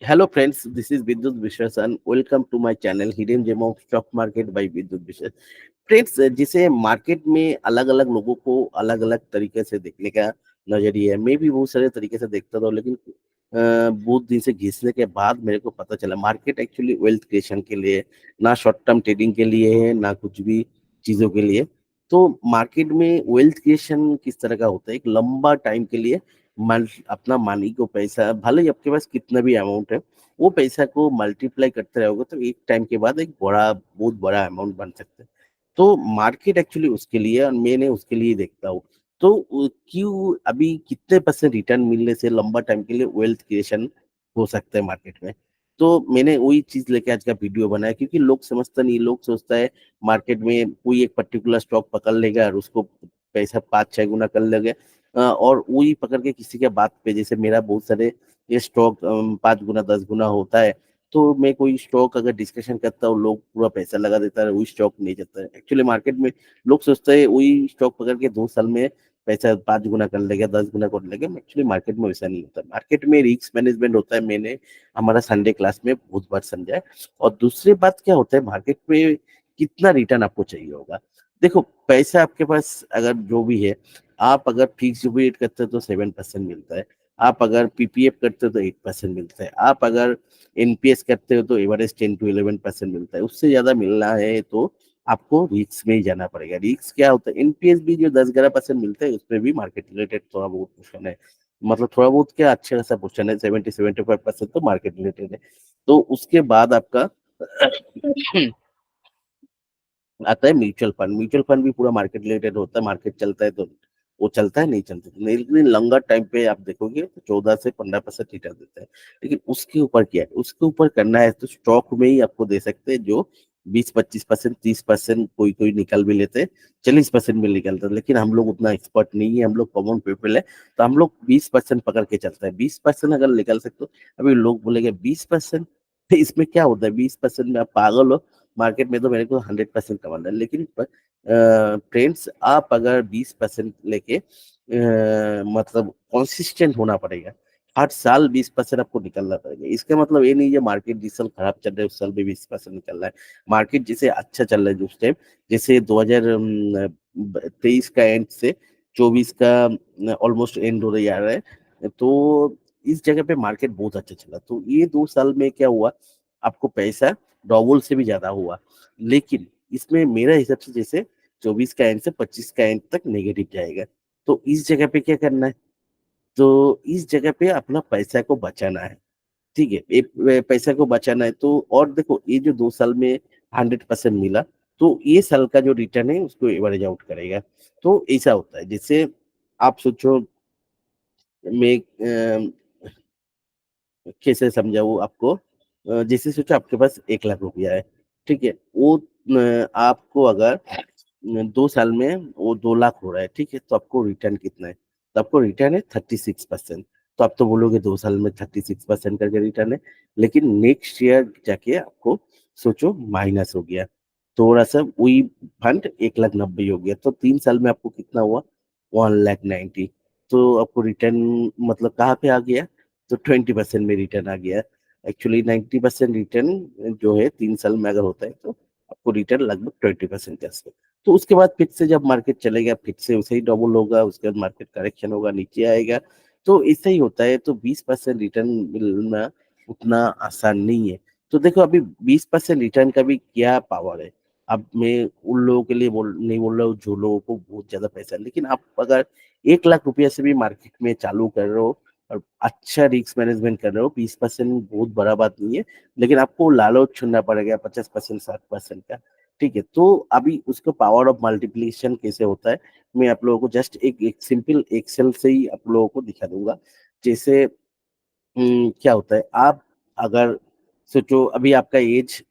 Hello friends, this is Vidyut Vishwas and welcome to my channel Hidden Gem of Stock Market by Vidyut Vishwas। Friends, जिसे market में अलग अलग लोगों को अलग अलग तरीके से देखने का नजरिया है। मैं भी बहुत सारे तरीके से देखता था, लेकिन बहुत दिन से घिसने के बाद मेरे को पता चला मार्केट एक्चुअली वेल्थ क्रिएशन के लिए, ना शॉर्ट टर्म ट्रेडिंग के लिए है, ना कुछ भी चीजों के लिए। तो मार्केट में वेल्थ क्रिएशन किस तरह का होता है, एक लंबा टाइम के लिए अपना मनी को, पैसा भले ही आपके पास कितना भी अमाउंट है, वो पैसा को मल्टीप्लाई करते रहोगे तो एक टाइम के बाद एक बड़ा, बहुत बड़ा अमाउंट बन सकता है। तो मार्केट एक्चुअली उसके लिए और मैंने उसके लिए देखता हूँ। तो क्यों अभी कितने परसेंट रिटर्न मिलने से लंबा टाइम के लिए वेल्थ क्रिएशन हो सकता है मार्केट में। तो मैंने वही चीज लेके आज का वीडियो बनाया, क्योंकि लोग समझते नहीं, लोग सोचता है मार्केट में कोई एक पर्टिकुलर स्टॉक पकड़ लेगा और उसको पैसा 5-6 गुना कर लेगा। और वही पकड़ के किसी के बात पे, जैसे मेरा बहुत सारे ये स्टॉक 5 गुना 10 गुना होता है। तो मैं कोई स्टॉक अगर डिस्कशन करता हूँ, लोग पूरा पैसा लगा देता है, वही स्टॉक नहीं जाता है। एक्चुअली मार्केट में लोग सोचते हैं वही स्टॉक पकड़ के 2 साल में पैसा 5 गुना कर लेगा, 10 गुना कर लेगा। एक्चुअली मार्केट में वैसा नहीं होता। मार्केट में रिस्क मैनेजमेंट होता है, मैंने हमारा संडे क्लास में बहुत बार समझा है। और दूसरी बात क्या होता है, मार्केट में कितना रिटर्न आपको चाहिए होगा। देखो, पैसा आपके पास अगर जो भी है, आप अगर फिक्स डिपॉजिट करते हो तो 7% मिलता है। आप अगर पीपीएफ करते हो तो 8% मिलता है। आप अगर एनपीएस करते हो तो एवरेज 10 to 11% मिलता है। उससे ज्यादा मिलना है तो आपको रिस्क में ही जाना पड़ेगा। रिस्क क्या होता है, एनपीएस भी जो 10-11% मिलता है, उसमें भी मार्केट रिलेटेड थोड़ा बहुत पोर्शन है। मतलब थोड़ा बहुत क्या, अच्छा खासा पोर्शन है, 70-75% तो मार्केट रिलेटेड है। तो उसके बाद आपका आता है म्यूचुअल फंड। म्यूचुअल फंड भी पूरा मार्केट रिलेटेड होता है। मार्केट चलता है तो वो चलता है, नहीं चलता तो नहीं। लेकिन लंगर टाइम पे आप देखोगे तो 14 से 15% रिटर्न देता है। लेकिन उसके ऊपर क्या है, उसके ऊपर करना है तो स्टॉक में ही आपको दे सकते हैं, जो 20-25%, 30%, कोई कोई निकल भी लेते हैं, 40% भी निकलते हैं। लेकिन हम लोग उतना एक्सपर्ट नहीं है, हम लोग कॉमन पीपल है। तो हम लोग 20% पकड़ के चलते हैं। 20% अगर निकल सकते हो, अभी लोग बोलेंगे 20%, इसमें क्या होता है, 20% में आप पागल हो। मार्केट में तो मेरे को 100% कमाना है। लेकिन फ्रेंड्स, आप अगर 20% लेके मतलब कंसिस्टेंट होना पड़ेगा। हर साल 20% आपको निकलना पड़ेगा। इसका मतलब ये नहीं है मार्केट जिस साल खराब चल रहा है उस साल भी 20% निकल रहा है। मार्केट जिसे अच्छा चल रहा है उस टाइम, जैसे 2023 का एंड से 24 का ऑलमोस्ट एंड हो रही आ रहा है, तो इस जगह पे मार्केट बहुत अच्छा चला। तो ये 2 साल में क्या हुआ, आपको पैसा डबल से भी ज्यादा हुआ। लेकिन इसमें मेरा हिसाब से जैसे 24 का एंड से 25 का एंड तक नेगेटिव जाएगा। तो इस जगह पे क्या करना है, तो इस जगह पे अपना पैसा को बचाना है। ठीक है, पैसा को बचाना है। तो और देखो, ये जो 2 साल में 100% मिला, तो ये साल का जो रिटर्न है उसको एवरेज आउट करेगा। तो ऐसा होता है। जैसे आप सोचो, मैं कैसे समझाऊँ आपको। जैसे सोचो आपके पास 1 लाख रुपया है, ठीक है। वो आपको अगर 2 साल में वो 2 लाख हो रहा है, ठीक है, तो आपको रिटर्न कितना है, तो आपको रिटर्न है 36%। तो आप तो बोलोगे 2 साल में 36% करके रिटर्न है। लेकिन नेक्स्ट ईयर जाके आपको सोचो माइनस हो गया, थोड़ा सा वही फंड 1,90,000 हो गया, तो 3 साल में आपको कितना हुआ, 1,90,000। तो आपको रिटर्न मतलब कहाँ पे आ गया, तो 20% में रिटर्न आ गया। एक्चुअली 90% रिटर्न जो है 3 साल में अगर होता है, तो आपको रिटर्न लगभग 20% के आसपास। तो उसके बाद फिर से जब मार्केट चलेगा, फिर से वैसे ही डबल होगा। उसके बाद मार्केट करेक्शन होगा, नीचे आएगा। तो ऐसा ही होता है। तो 20% रिटर्न मिलना उतना आसान नहीं है। तो देखो, अभी 20% रिटर्न का भी क्या पावर है। अब मैं उन लोगों के लिए नहीं बोल रहा हूँ जो लोगों को बहुत ज्यादा पैसा है, लेकिन आप अगर 1 लाख रुपया से भी मार्केट में चालू कर रहे हो और अच्छा रिस्क मैनेजमेंट कर रहे हो, 20% बहुत बड़ा बात नहीं है। लेकिन आपको लालच छोड़ना पड़ेगा 50%, 60% का। ठीक है, तो अभी उसका पावर ऑफ मल्टीप्लिकेशन कैसे होता है, मैं आप लोगों को जस्ट एक सिंपल एक्सेल से ही आप लोगों को दिखा दूंगा। जैसे क्या होता है, आप अगर सोचो अभी आपका एज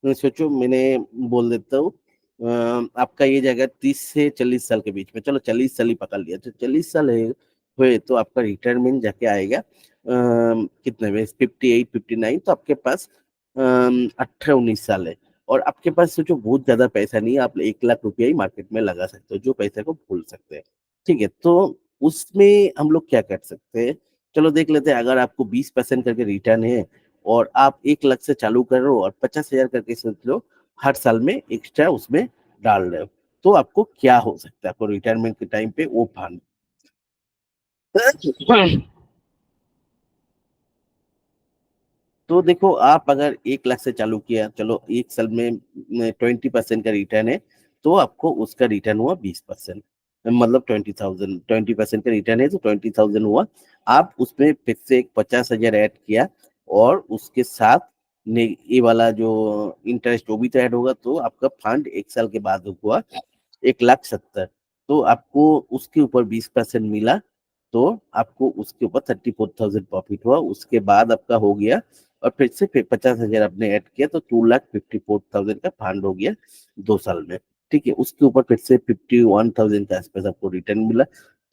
सोचो, मैंने बोल देता हूँ, आपका एज अगर 30 से 40 साल के बीच में, चलो 40 साल ही पकड़ लिया, तो 40 साल है हुए तो आपका रिटायरमेंट जाके आएगा कितने में, 58-59। तो आपके पास 18-19 साल है। और आपके पास सोचो बहुत ज्यादा पैसा नहीं है, आप 1 लाख रुपया ही मार्केट में लगा सकते हो, जो पैसे को भूल सकते हैं। ठीक है, तो उसमें हम लोग क्या कर सकते हैं, चलो देख लेते हैं, अगर आपको 20% करके रिटर्न है और आप 1 लाख से चालू कर रहे हो और 50,000 करके सोच लो हर साल में एक्स्ट्रा उसमें डाल रहे हो, तो आपको क्या हो सकता है, आपको रिटायरमेंट के टाइम पे वो फंड। तो देखो, आप अगर 1 लाख से चालू किया, चलो एक साल में 20% का रिटर्न है, तो आपको उसका रिटर्न हुआ 20%, मतलब 20,000, 20% का रिटर्न है तो 20,000 हुआ। आप उसमें फिर से एक 50,000 ऐड किया और उसके साथ ये वाला जो इंटरेस्ट वो भी तो ऐड होगा, तो आपका फंड 1 साल के बाद हुआ 1,70,000। तो आपको उसके ऊपर 20% मिला, तो आपको उसके ऊपर 34,000 प्रॉफिट हुआ। उसके बाद आपका हो गया, और फिर 50,000 आपने ऐड किया, तो 2,54,000 का फंड हो गया 2 साल में। ठीक है, उसके ऊपर फिर से 51,000 के आसपास आपको रिटर्न मिला,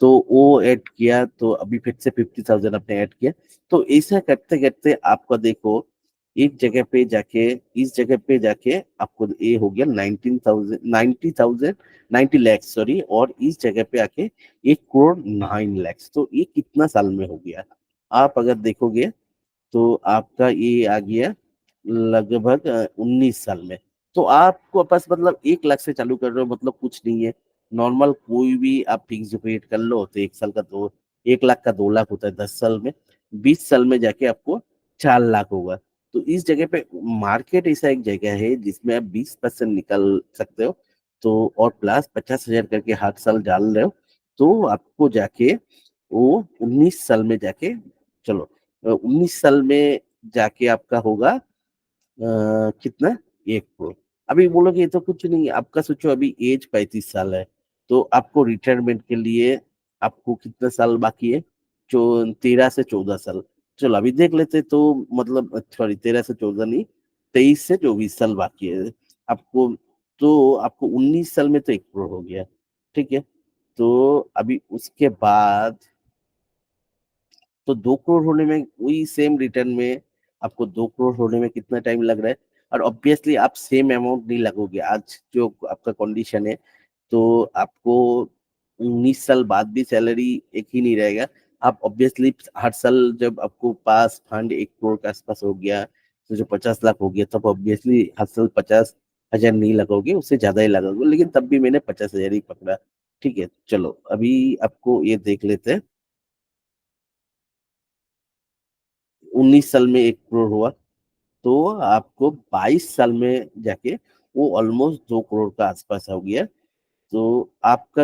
तो वो ऐड किया, तो अभी फिर से 50,000 आपने ऐड किया। तो ऐसा करते करते आपका देखो, एक जगह पे जाके, इस जगह पे जाके आपको ये हो गया 19,000, 90,000, 90 लाख सॉरी, और इस जगह पे आके 1,09 लाख। तो ये कितना साल में हो गया, आप अगर देखोगे तो आपका ये आ गया लगभग 19 साल में। तो आपको पास मतलब 1 लाख से चालू कर रहे हो, मतलब कुछ नहीं है। नॉर्मल कोई भी आप फिक्स डिपॉजिट कर लो तो 1 साल का तो 1 लाख का 2 लाख होता है 10 साल में। 20 साल में जाके आपको 4 लाख होगा। तो इस जगह पे मार्केट ऐसा एक जगह है जिसमें आप 20% निकल सकते हो, तो और प्लस 50,000 करके हर साल डाल रहे हो, तो आपको जाके वो 19 साल में जाके, चलो 19 साल में जाके आपका होगा कितना, 1 करोड़। अभी बोलोगे ये तो कुछ नहीं है, आपका सोचो अभी एज 35 साल है, तो आपको रिटायरमेंट के लिए आपको कितना साल बाकी है, जो 13 से 14 साल। चलो अभी देख लेते, तो मतलब सॉरी 13 से 14 नहीं, 23 से 24 साल बाकी है आपको। तो आपको 19 साल में तो 1 करोड़ हो गया। ठीक है, तो अभी उसके बाद तो 2 करोड़ होने में, वही सेम रिटर्न में आपको 2 करोड़ होने में कितना टाइम लग रहा है। और ऑब्वियसली आप सेम अमाउंट नहीं लगोगे, आज जो आपका कंडीशन है, तो आपको 19 साल बाद भी सैलरी एक ही नहीं रहेगा। आप ऑब्वियसली हर साल जब आपको पास फंड 1 करोड़ के आसपास हो गया, तो जो 50 लाख हो गया, तब ऑब्वियसली हर साल 50,000 नहीं लगोगे, उससे ज्यादा ही लगोगे, लेकिन तब भी मैंने 50,000 ही पकड़ा। ठीक है, चलो अभी आपको ये देख लेते हैं। 19 साल में 1 करोड़ हुआ, तो आपको 22 साल में जाके वो ऑलमोस्ट 2 करोड़ का आसपास हो गया। तो आपका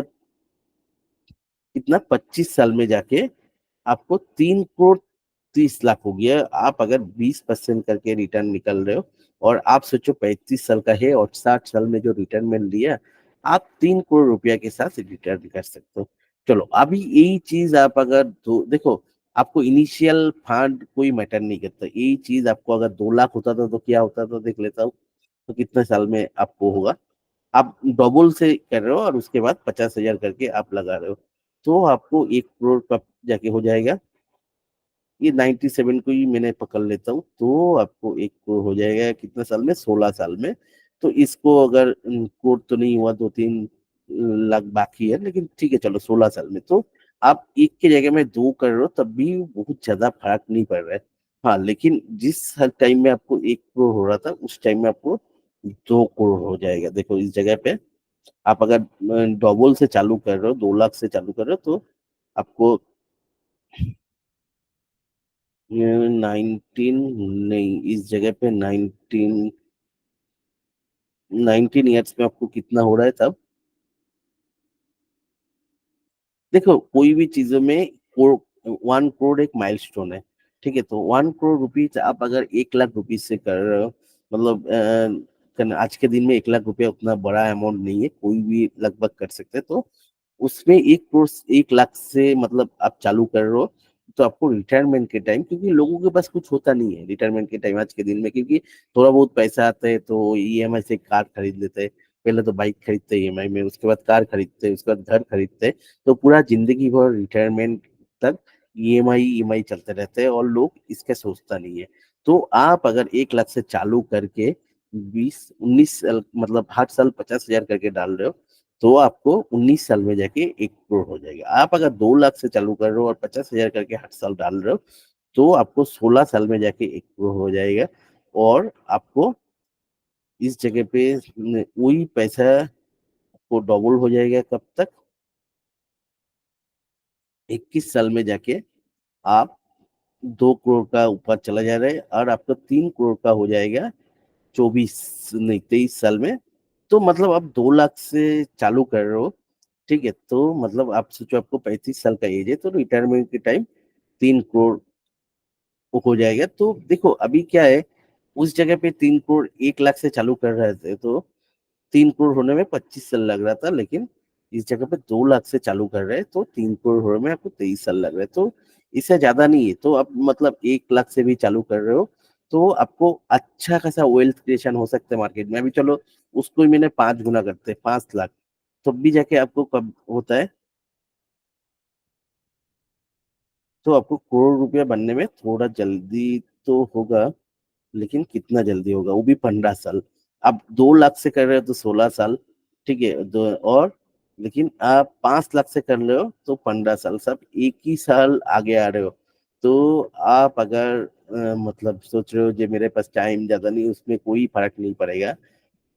कितना, 25 साल में जाके आपको 3,30,00,000 हो गया। आप अगर 20% करके रिटर्न निकल रहे हो, और आप सोचो 35 साल का है और 60 साल में जो रिटर्नमेंट लिया, आप 3 करोड़ रुपया के साथ रिटर्न कर सकते हो। चलो अभी यही चीज आप अगर देखो, आपको इनिशियल फंड कोई मैटर नहीं करता, यही चीज आपको अगर 2 लाख होता था तो क्या होता था देख लेता हूँ, तो कितने साल में आपको होगा। आप डबल से कर रहे हो और उसके बाद 50,000 करके आप लगा रहे हो, तो आपको 1 करोड़ का जाके हो जाएगा। ये 97 को ही मैंने पकड़ लेता हूँ, तो आपको 1 करोड़ हो जाएगा कितने साल में, 16 साल में। तो इसको अगर करोड़ तो नहीं हुआ, 2-3 लाख बाकी है, लेकिन ठीक है चलो 16 साल में तो आप एक की जगह में दो कर रहे हो, तब भी बहुत ज्यादा फर्क नहीं पड़ रहा है। हाँ, लेकिन जिस हर टाइम में आपको 1 करोड़ हो रहा था, उस टाइम में आपको 2 करोड़ हो जाएगा। देखो इस जगह पे आप अगर डबल से चालू कर रहे हो, 2 लाख से चालू कर रहे हो, तो आपको 19 नहीं, इस जगह पे 19 ईयर्स में आपको कितना हो रहा है तब। देखो कोई भी चीजों में 1 करोड़ एक माइलस्टोन है। ठीक है, तो 1 करोड़ रुपीज आप अगर 1 लाख रुपीज से कर रहे हो, मतलब आज के दिन में 1 लाख रुपया उतना बड़ा अमाउंट नहीं है, कोई भी लगभग कर सकते हैं। तो उसमें 1 करोड़ 1 लाख से मतलब आप चालू कर रहे हो, तो आपको रिटायरमेंट के टाइम, क्योंकि लोगों के पास कुछ होता नहीं है रिटायरमेंट के टाइम आज के दिन में, क्योंकि थोड़ा बहुत पैसा आता है तो ईएमआई से कार खरीद लेते हैं। पहले तो बाइक खरीदते हैं ईएमआई में, उसके बाद कार खरीदते हैं, उसके बाद घर खरीदते हैं। तो पूरा जिंदगी भर रिटायरमेंट तक ईएमआई ईएमआई चलते रहते हैं, और लोग इसका सोचता नहीं है। तो आप अगर 1 लाख से चालू करके 20-19 साल, मतलब हर साल 50,000 करके डाल रहे हो, तो आपको 19 साल में जाके 1 करोड़ हो जाएगा। आप अगर 2 लाख से चालू कर रहे हो और 50,000 करके हर साल डाल रहे हो, तो आपको 16 साल में जाके 1 करोड़ हो जाएगा और आपको इस जगह पे वही पैसा को डबल हो जाएगा कब तक? 21 साल में जाके आप 2 करोड़ का ऊपर चला जा रहा है और आपका 3 करोड़ का हो जाएगा 24 नहीं 23 साल में। तो मतलब आप 2 लाख से चालू कर रहे हो, ठीक है? तो मतलब आप सोचो आपको 35 साल का एज है तो रिटायरमेंट के टाइम 3 करोड़ हो जाएगा। तो देखो अभी क्या है, उस जगह पे 3 करोड़ 1 लाख से चालू कर रहे थे तो 3 करोड़ होने में 25 साल लग रहा था, लेकिन इस जगह पे 2 लाख से चालू कर रहे हैं तो 3 करोड़ होने में आपको 23 साल लग रहा है। तो इससे ज़्यादा नहीं है। तो आप मतलब 1 लाख से भी चालू कर रहे हो, तो आपको अच्छा खासा वेल्थ क्रिएशन हो सकता है मार्केट में। अभी चलो उसको ही मैंने 5 गुना करते हैं, 5 लाख, तब भी जाके आपको कब होता है, तो आपको करोड़ रुपया बनने में थोड़ा जल्दी तो होगा, लेकिन कितना जल्दी होगा वो भी 15 साल। आप 2 लाख से कर रहे हो तो 16 साल, ठीक है? दो और लेकिन आप 5 लाख से कर रहे हो तो 15 साल, सब एक ही साल आगे आ रहे हो। तो आप अगर मतलब सोच रहे हो कि मेरे पास टाइम ज्यादा नहीं, उसमें कोई फर्क नहीं पड़ेगा।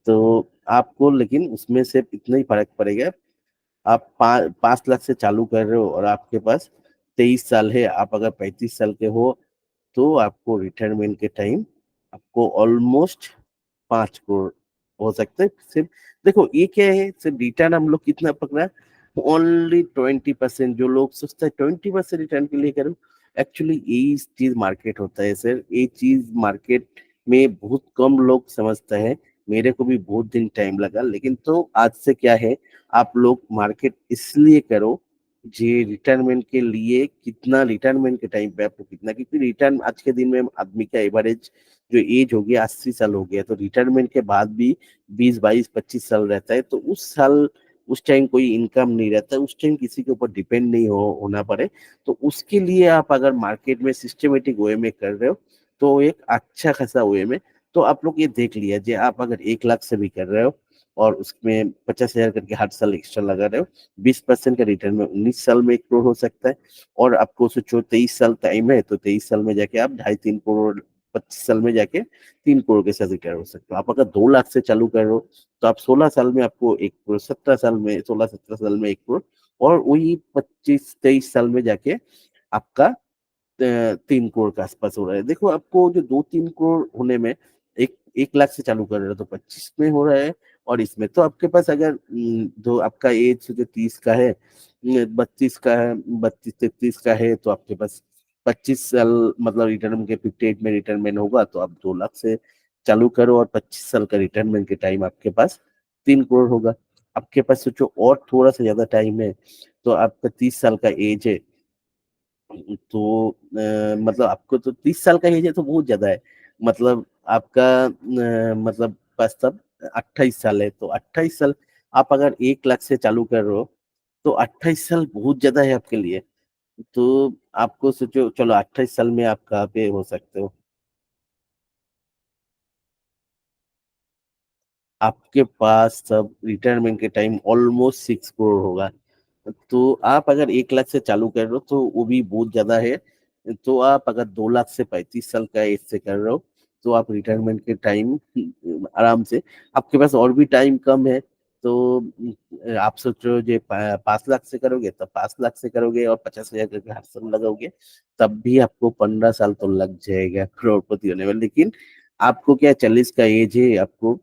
तो आपको लेकिन उसमें सिर्फ इतना ही फर्क पड़ेगा, आप 5 लाख से चालू कर रहे हो और आपके पास 23 साल है, आप अगर 35 साल के हो तो आपको रिटायरमेंट के टाइम आपको ऑलमोस्ट 5 करोड़ हो सकते हैं सिर्फ। देखो ये क्या है, सिर्फ रिटर्न हम लोग कितना पकड़ा, ओनली 20%। जो लोग सोचते हैं 20% रिटर्न के लिए करो, एक्चुअली यही चीज मार्केट होता है सर। ये चीज मार्केट में बहुत कम लोग समझते हैं। मेरे को भी बहुत दिन टाइम लगा, लेकिन तो आज से क्या है, आप लोग मार्केट इसलिए करो जी रिटायरमेंट के लिए, कितना रिटायरमेंट के टाइम पे आपको कितना, क्योंकि रिटर्न आज के दिन में आदमी का एवरेज जो एज हो गया 80 साल हो गया, तो रिटायरमेंट के बाद भी 20 22 25 साल रहता है। तो उस साल उस टाइम कोई इनकम नहीं रहता, उस टाइम किसी के ऊपर डिपेंड नहीं होना पड़े। तो उसके लिए आप अगर मार्केट में सिस्टमेटिक वे में कर रहे हो तो एक अच्छा खासा वे में, तो आप लोग ये देख लिया जी, आप अगर 1 लाख से भी कर रहे हो और उसमें 50,000 करके हर साल एक्स्ट्रा लगा रहे हो, 20% का रिटर्न में 19 साल में 1 करोड़ हो सकता है। और आपको सोचो 23 साल टाइम है, तो 23 साल में जाके आप 2.5 3 करोड़, 25 साल में जाके 3 करोड़ के साथ रिटायर हो सकते हो। आप अगर 2 लाख से चालू कर रहे हो तो आप 16 साल में आपको 1 करोड़, 17 साल में, 16 17 साल में 1 करोड़, और वही 25 23 साल में जाके आपका 3 करोड़ के आसपास हो रहा है। देखो आपको जो 2 3 करोड़ होने में, एक 1 लाख से चालू कर रहे हो तो 25 में हो रहा है, और इसमें तो आपके पास अगर जो आपका एज जो 30 का है, 32 का है, 32 33 का है, तो आपके पास 25 साल मतलब रिटायरमेंट के 58 में रिटायरमेंट होगा, तो आप 2 लाख से चालू करो और 25 साल का रिटायरमेंट के टाइम आपके पास 3 करोड़ होगा। आपके पास सोचो और थोड़ा सा ज्यादा टाइम है, तो आपका 30 साल का एज है, तो मतलब आपको तो 30 साल का एज है तो बहुत ज्यादा है। मतलब आपका मतलब पास तब 28 साल है, तो 28 साल आप अगर 1 लाख से चालू कर रहे हो तो 28 साल बहुत ज्यादा है आपके लिए। तो आपको सोचो, चलो 28 साल में आप कहाँ पे हो सकते हो, आपके पास सब रिटायरमेंट के टाइम ऑलमोस्ट 6 करोड़ होगा। तो आप अगर 1 लाख से चालू कर रहे हो तो वो भी बहुत ज्यादा है। तो आप अगर 2 लाख से 35 साल का एज से कर रहे हो तो आप रिटायरमेंट के टाइम आराम से, आपके पास और भी टाइम कम है, तो आप सोच रहे हो जो 5 लाख से करोगे तब 5 लाख से करोगे और 50,000 करके हर साल लगाओगे, तब भी आपको 15 साल तो लग जाएगा करोड़पति होने में। लेकिन आपको क्या 40 का एज है, आपको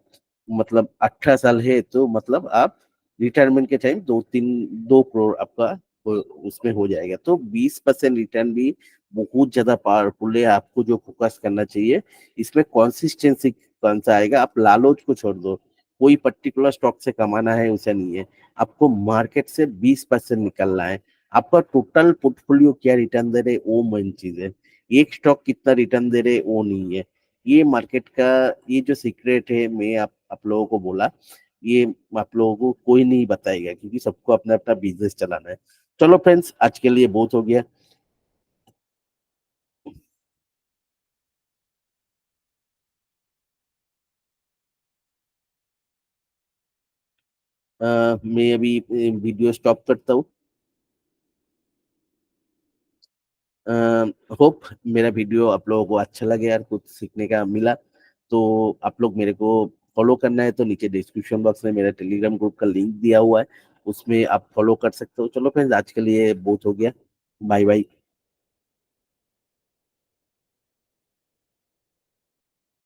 मतलब 18 साल है, तो मतलब आप रिटायरमेंट के टाइम 2 करोड़ आपका उसमें हो जाएगा। तो 20% रिटर्न भी बहुत ज्यादा पावरफुल है। आपको जो फोकस करना चाहिए इसमें कंसिस्टेंसी कौन सा आएगा, आप लालच को छोड़ दो। कोई पर्टिकुलर स्टॉक से कमाना है उसे नहीं है, आपको मार्केट से 20% निकलना है। आपका टोटल पोर्टफोलियो क्या रिटर्न दे रहे वो मेन चीज है, एक स्टॉक कितना रिटर्न दे रहे वो नहीं है। ये मार्केट का ये जो सीक्रेट है, मैं आप लोगों को बोला, ये आप लोगों को कोई नहीं बताएगा, क्योंकि सबको अपना अपना बिजनेस चलाना है। चलो फ्रेंड्स, आज के लिए बहुत हो गया। मैं अभी वीडियो स्टॉप करता हूँ। होप मेरा वीडियो आप लोगों को अच्छा लगे यार, कुछ सीखने का मिला। तो आप लोग मेरे को फॉलो करना है तो नीचे डिस्क्रिप्शन बॉक्स में मेरा टेलीग्राम ग्रुप का लिंक दिया हुआ है, उसमें आप फॉलो कर सकते हो। चलो फ्रेंड्स, आज के लिए बहुत हो गया। Bye bye.